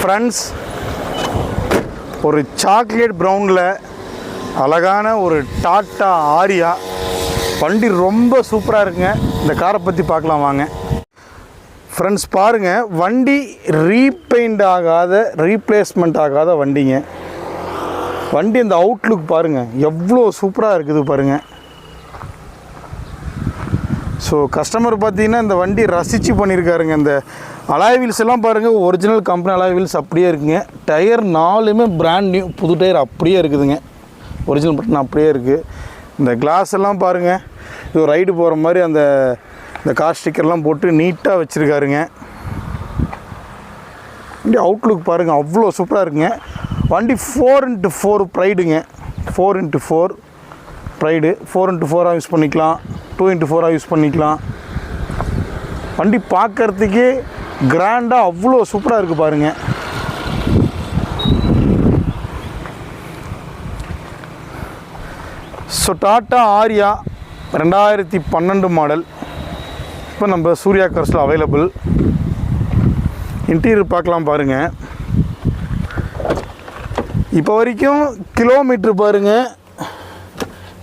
Friends, ஒரு chocolate ப்ரௌனில் அழகான ஒரு டாட்டா ஆரியா வண்டி ரொம்ப சூப்பராக இருக்குங்க. இந்த காரை பற்றி பார்க்கலாம் வாங்க. ஃப்ரெண்ட்ஸ் பாருங்கள், வண்டி ரீபெயிண்ட் ஆகாத, ரீப்ளேஸ்மெண்ட் ஆகாத வண்டிங்க. வண்டி இந்த அவுட்லுக் பாருங்கள் எவ்வளோ சூப்பராக இருக்குது பாருங்கள். ஸோ கஸ்டமர் பார்த்தீங்கன்னா இந்த வண்டி ரசித்து பண்ணியிருக்காருங்க. இந்த அலாய் வீல்ஸ் எல்லாம் பாருங்கள், ஒரிஜினல் கம்பெனி அலாய் வீல்ஸ் அப்படியே இருக்குங்க. டயர் 4மே பிராண்ட் நியூ, புது டயர் அப்படியே இருக்குதுங்க. ஒரிஜினல் பட்டன் அப்படியே இருக்குது. இந்த கிளாஸ் எல்லாம் பாருங்கள், இது ரைடு போகிற மாதிரி இந்த கார் ஸ்டிக்கர்லாம் போட்டு நீட்டாக வச்சுருக்காருங்க. வண்டி அவுட்லுக் பாருங்கள் அவ்வளோ சூப்பராக இருக்குங்க. வண்டி 4x4 ப்ரைடுங்க. 4x4 pride, 4x4 use பண்ணிக்கலாம், 2x4 யூஸ் பண்ணிக்கலாம். வண்டி பார்க்குறதுக்கே கிராண்டாக அவ்வளோ சூப்பராக இருக்குது பாருங்கள். ஸோ டாட்டா ஆரியா 2012 மாடல் இப்போ நம்ம சூர்யா கார்ஸில் அவைலபிள். இன்டீரியர் பார்க்கலாம் பாருங்கள். இப்போ வரைக்கும் கிலோமீட்ரு பாருங்கள்,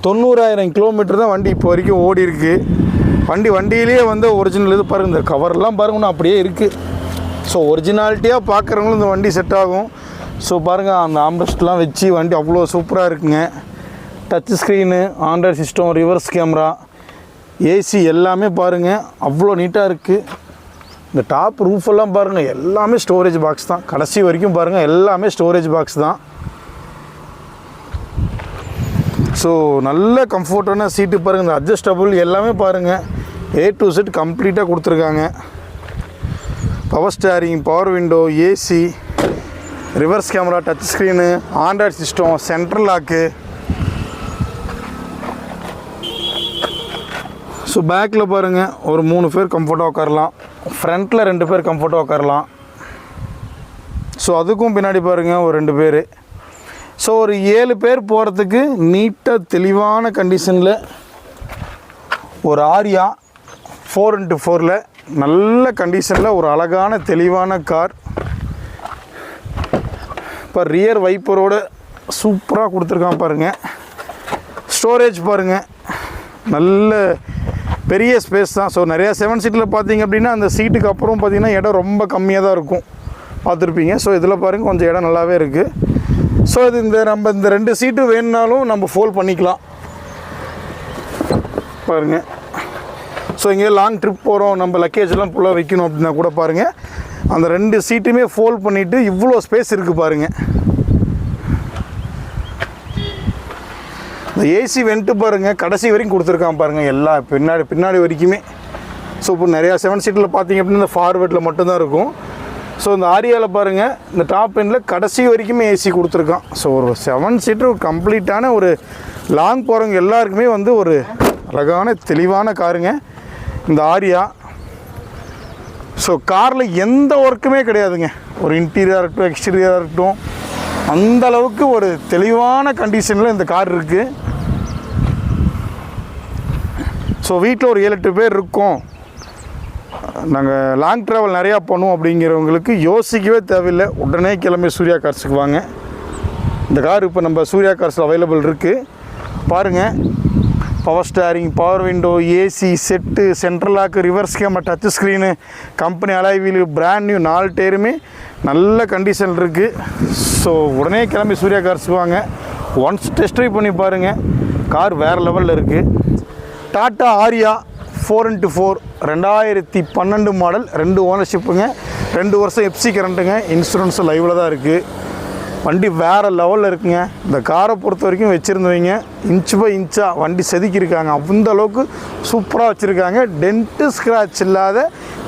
90,000 கிலோமீட்டர் தான் வண்டி இப்போ வரைக்கும் ஓடி இருக்குது. வண்டியிலே ஒரிஜினல் இது பாருங்கள், இந்த கவர்லாம் பாருங்கண்ணா அப்படியே இருக்குது. ஸோ ஒரிஜினாலிட்டியாக பார்க்குறவங்களும் இந்த வண்டி செட் ஆகும். ஸோ பாருங்கள், அந்த ஆம்ரெஸ்ட்லாம் வச்சு வண்டி அவ்வளோ சூப்பராக இருக்குங்க. Touch screen, Android system, reverse camera, AC எல்லாமே பாருங்கள் அவ்வளோ நீட்டாக இருக்குது. இந்த டாப் ரூஃபெல்லாம் பாருங்கள் எல்லாமே ஸ்டோரேஜ் பாக்ஸ் தான். கடைசி வரைக்கும் பாருங்கள் எல்லாமே ஸ்டோரேஜ் பாக்ஸ் தான். ஸோ நல்ல கம்ஃபர்ட்டான சீட்டு பாருங்கள். இந்த அட்ஜஸ்டபுள் எல்லாமே பாருங்கள் A to Z கம்ப்ளீட்டாக கொடுத்துருக்காங்க. Power steering, power window, AC, reverse camera, touch screen, Android system, central lock. So பேக்கில் பாருங்கள் ஒரு 3 பேர் கம்ஃபர்ட்டாக உட்காரலாம், ஃப்ரண்ட்டில் 2 பேர் கம்ஃபர்ட்டாக உட்காரலாம். ஸோ அதுக்கும் பின்னாடி பாருங்கள் ஒரு 2 பேர். ஸோ ஒரு 7 பேர் போகிறதுக்கு நீட்டாக தெளிவான கண்டிஷனில் ஒரு ஆரியா 4x4 நல்ல கண்டிஷனில் ஒரு அழகான தெளிவான கார். இப்போ ரியர் வைப்பரோடு சூப்பராக கொடுத்துருக்கான் பாருங்கள். ஸ்டோரேஜ் பாருங்கள் நல்ல பெரிய ஸ்பேஸ் தான். ஸோ நிறையா 7 சீட்டில் பார்த்தீங்க அப்படின்னா அந்த சீட்டுக்கு அப்புறம் பார்த்திங்கன்னா இடம் ரொம்ப கம்மியாக தான் இருக்கும், பார்த்துருப்பீங்க. ஸோ இதில் பாருங்கள் கொஞ்சம் இடம் நல்லாவே இருக்குது. ஸோ இது நம்ம இந்த 2 சீட்டு வேணுனாலும் நம்ம ஃபோல்ட் பண்ணிக்கலாம் பாருங்கள். ஸோ இங்கே லாங் ட்ரிப் போகிறோம், நம்ம லக்கேஜெல்லாம் ஃபுல்லாக வைக்கணும் அப்படின்னா கூட பாருங்கள் அந்த 2 சீட்டுமே ஃபோல்ட் பண்ணிவிட்டு இவ்வளோ ஸ்பேஸ் இருக்குது பாருங்கள். இந்த ஏசி வெண்ட்டு பாருங்கள் கடைசி வரைக்கும் கொடுத்துருக்கான் பாருங்கள், எல்லா பின்னாடி வரைக்குமே. ஸோ இப்போ நிறையா 7 சீட்டில் பார்த்தீங்க அப்படின்னா இந்த ஃபார்வேர்டில் மட்டும்தான் இருக்கும். ஸோ இந்த ஆரியாவில் பாருங்கள் இந்த டாப் எண்டில் கடைசி வரைக்குமே ஏசி கொடுத்துருக்கான். ஸோ ஒரு 7 சீட்டர் ஒரு கம்ப்ளீட்டான ஒரு லாங் போகிறவங்க எல்லாருக்குமே ஒரு அழகான தெளிவான காருங்க இந்த ஆரியா. ஸோ காரில் எந்த ஒர்க்குமே கிடையாதுங்க. ஒரு இன்டீரியராக இருக்கட்டும், எக்ஸ்டீரியராக இருக்கட்டும், அந்தளவுக்கு ஒரு தெளிவான கண்டிஷனில் இந்த கார் இருக்குது. ஸோ வீட்டில் ஒரு 7-8 பேர் இருக்கோம், நாங்கள் லாங் ட்ராவல் நிறையா பண்ணுவோம் அப்படிங்கிறவங்களுக்கு யோசிக்கவே தேவையில்லை, உடனே கிளம்பி சூர்யா கார்ஸுக்கு வாங்க. இந்த கார் இப்போ நம்ம சூர்யா கார்ஸில் அவைலபிள் இருக்குது பாருங்கள். Power steering, power window, AC set, central lock, reverse camera, touch screen, company alloy wheel, brand new 4 டயருமே நல்ல கண்டிஷன் இருக்குது. ஸோ உடனே கிளம்பி சூர்யா கார்ஸுக்கு வாங்க, ஒன்ஸ் டெஸ்ட் ட்ரைவ் பண்ணி பாருங்கள், கார் வேறு லெவலில் இருக்குது. டாட்டா ஆரியா 4x4 2012 மாடல், 2 ஓனர்ஷிப்புங்க, 2 வருஷம் எஃப்சி கரண்ட்டுங்க, இன்சூரன்ஸும் லைவில் தான் இருக்குது. வண்டி வேறு லெவலில் இருக்குங்க. இந்த காரை பொறுத்த வரைக்கும் வச்சுருந்தவங்க இன்ச் பை இன்ச்சாக வண்டி செதுக்கியிருக்காங்க, அந்த அளவுக்கு சூப்பராக வச்சுருக்காங்க. டென்ட்டு ஸ்க்ராட்ச் இல்லாத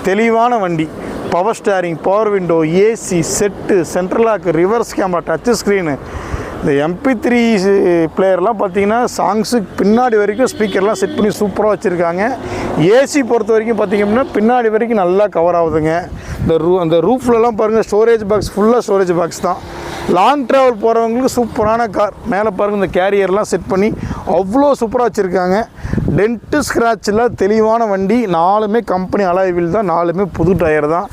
தெளிவான வண்டி. Power steering, power window, AC set, central lock, reverse camera, touch screen. இந்த MP3 பிளேயர்லாம் பார்த்தீங்கன்னா சாங்ஸுக்கு பின்னாடி வரைக்கும் ஸ்பீக்கர்லாம் செட் பண்ணி சூப்பராக வச்சுருக்காங்க. ஏசி பொறுத்த வரைக்கும் பார்த்திங்க அப்படின்னா பின்னாடி வரைக்கும் நல்லா கவர் ஆகுதுங்க. அந்த ரூஃப்லலாம் பாருங்கள் ஸ்டோரேஜ் பாக்ஸ், ஃபுல்லாக ஸ்டோரேஜ் பாக்ஸ் தான். லாங் ட்ராவல் போகிறவங்களுக்கு சூப்பரான கார். மேலே பாருங்கள் இந்த கேரியர்லாம் செட் பண்ணி அவ்வளோ சூப்பராக வச்சுருக்காங்க. டென்ட்டு ஸ்க்ராட்சில் தெளிவான வண்டி. 4மே கம்பெனி அலாய் வீல் தான், 4மே புது டயர் தான்.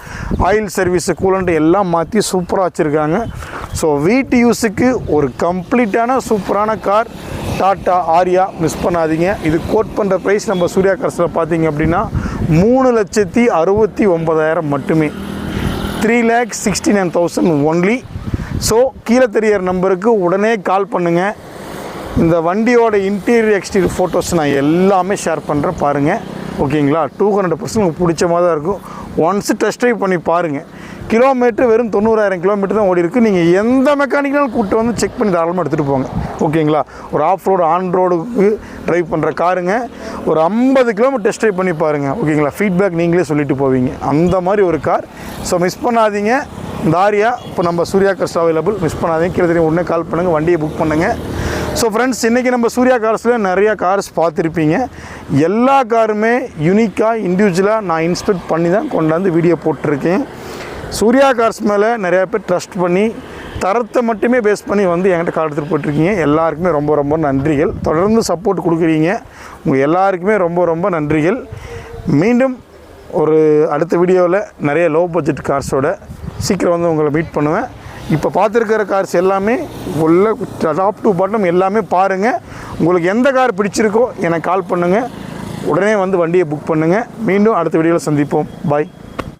ஆயில் சர்வீஸு கூலண்ட் எல்லாம் மாற்றி சூப்பராக வச்சுருக்காங்க. ஸோ வீட்டு யூஸுக்கு ஒரு கம்ப்ளீட்டான சூப்பரான கார் டாட்டா ஆரியா. மிஸ் பண்ணாதீங்க. இது கோட் பண்ணுற ப்ரைஸ் நம்ம சூர்யா கார்ஸில் பார்த்தீங்க அப்படின்னா 3,69,000 மட்டுமே. 3,69,000 ஒன்லி. ஸோ கீழே தெரியிற நம்பருக்கு உடனே கால் பண்ணுங்கள். இந்த வண்டியோட இன்டீரியர் எக்ஸ்டீரியர் ஃபோட்டோஸ் நான் எல்லாமே ஷேர் பண்ணுறேன், பாருங்கள். ஓகேங்களா? 200% உங்களுக்கு பிடிச்ச மாதிரி தான் இருக்கும். ஒன்ஸு டெஸ்ட் ட்ரைவ் பண்ணி பாருங்கள். கிலோமீட்டர் வெறும் 90,000 கிலோமீட்டர் தான் ஓடி இருக்குது. நீங்கள் எந்த மெக்கானிக்கலும் கூப்பிட்டு வந்து செக் பண்ணி தாராளமாக எடுத்துகிட்டு போங்க. ஓகேங்களா? ஒரு ஆஃப் ரோடு ஆன் ரோடுக்கு ட்ரைவ் பண்ணுற காருங்க. ஒரு 50 கிலோமீட்டர் டெஸ்ட் ட்ரைவ் பண்ணி பாருங்கள். ஓகேங்களா? ஃபீட்பேக் நீங்களே சொல்லிட்டு போவீங்க. அந்த மாதிரி ஒரு கார். ஸோ மிஸ் பண்ணாதீங்க. இந்த ஆரியா இப்போ நம்ம சூர்யா கார்ஸ் அவைலபிள். மிஸ் பண்ணாதீங்க. கீழே தெரியும் உடனே கால் பண்ணுங்கள், வண்டியை புக் பண்ணுங்கள். ஸோ ஃப்ரெண்ட்ஸ், இன்றைக்கி நம்ம சூர்யா கார்ஸில் நிறையா கார்ஸ் பார்த்துருப்பீங்க. எல்லா காருமே யூனிக்காக இண்டிவிஜுவலாக நான் இன்ஸ்பெக்ட் பண்ணி தான் கொண்டாந்து வீடியோ போட்டிருக்கேன். சூர்யா கார்ஸ் மேலே நிறையா பேர் ட்ரஸ்ட் பண்ணி தரத்தை மட்டுமே பேஸ் பண்ணி வந்து என்கிட்ட கார் எடுத்துகிட்டு போட்டிருக்கீங்க. எல்லாருக்குமே ரொம்ப ரொம்ப நன்றிகள். தொடர்ந்து சப்போர்ட் கொடுக்குறீங்க. உங்கள் எல்லாருக்குமே ரொம்ப ரொம்ப நன்றிகள். மீண்டும் ஒரு அடுத்த வீடியோவில் நிறைய லோ பட்ஜெட் கார்ஸோட சீக்கிரம் வந்து உங்களை மீட் பண்ணுவேன். இப்போ பார்த்துருக்கிற கார்ஸ் எல்லாமே உள்ள டாப் டு பாட்டம் எல்லாமே பாருங்கள். உங்களுக்கு எந்த கார் பிடிச்சிருக்கோ எனக்கு கால் பண்ணுங்கள். உடனே வந்து வண்டியை புக் பண்ணுங்கள். மீண்டும் அடுத்த வீடியோவில் சந்திப்போம். பாய்.